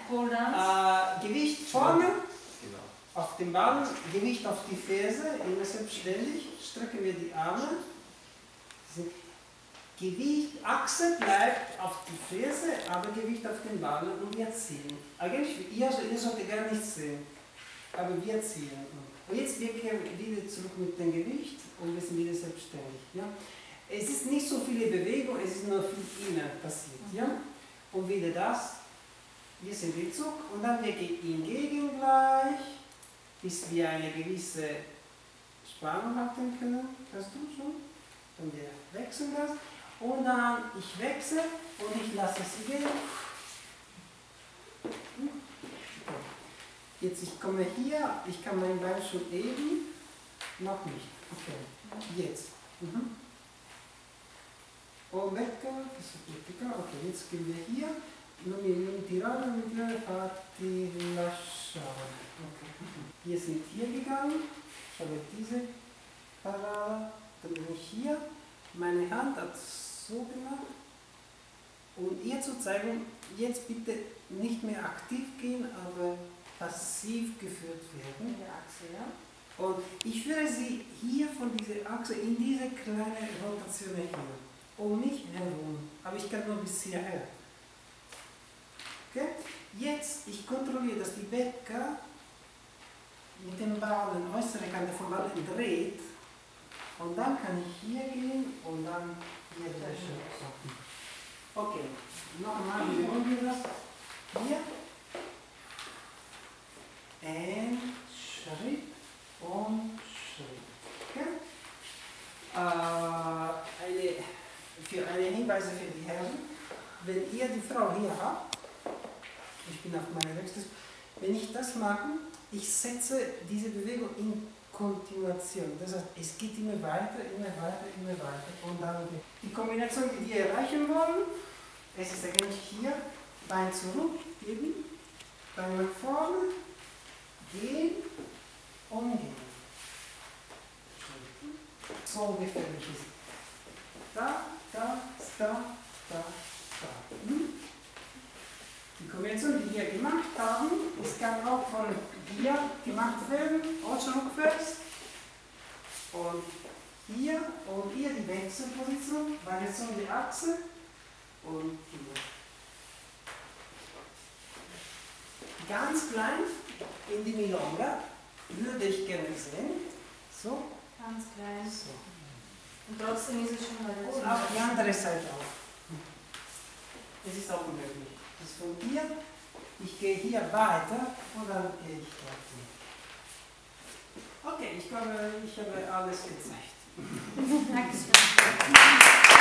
Pole Dance. Gewicht vorne, genau, auf dem Ballen, Gewicht auf die Ferse, immer selbstständig, strecken wir die Arme. Gewicht, Achse bleibt auf die Ferse, aber Gewicht auf den Ballen und wir ziehen. Eigentlich, ihr solltet gar nichts sehen, aber wir ziehen. Und jetzt wir kehren wieder zurück mit dem Gewicht und wir sind wieder selbstständig. Ja? Es ist nicht so viele Bewegungen, es ist nur viel innen passiert. Ja? Und wieder das, wir sind im Zug und dann wir gehen gegen gleich, bis wir eine gewisse Spannung halten können. Hast du schon? Und wir wechseln das. Und dann ich wechsle und ich lasse es gehen. Jetzt ich komme hier, ich kann mein Bein schon heben. Noch nicht. Okay. Jetzt. Oh, Becca, okay, jetzt gehen wir hier. Non mi tirare, fatti lasciare. Okay. Wir sind hier gegangen. Ich habe diese Parade. Dann bin ich hier. Meine Hand hat so gemacht. Und ihr zu zeigen, jetzt bitte nicht mehr aktiv gehen, aber passiv geführt werden. In der Achse, ja? Und ich führe sie hier von dieser Achse in diese kleine Rotation hier. Um mich herum. Aber ich kann nur bis hierher. Okay? Jetzt, ich kontrolliere, dass die Becca mit dem Ballen, äußere Kante vom Ballen dreht. Und dann kann ich hier gehen und dann hier wieder stoppen. Okay, nochmal wiederholen wir das. Hier. Ein Schritt und Schritt. Okay? Für eine Hinweise für die Herren, wenn ihr die Frau hier habt, ich bin auf meiner Rechte, wenn ich das mache, ich setze diese Bewegung in Kontinuation. Das heißt, es geht immer weiter, immer weiter, immer weiter. Und dann die Kombination, die wir erreichen wollen, es ist eigentlich hier, Bein zurück, geben, Bein nach vorne, gehen und gehen. So gefährlich ist es. Da. Die Kombination, die wir gemacht haben, es kann auch von hier gemacht werden, also rückwärts. Und hier die Wechselposition, Variation der Achse und hier. Ganz klein in die Milonga würde ich gerne sehen. So. Ganz klein. So. Und trotzdem ist es schon mal Und auf die andere Seite auch. Es ist auch möglich. Das ist von hier, ich gehe hier weiter und dann gehe ich dorthin. Okay, ich glaube, ich habe alles gezeigt. Dankeschön.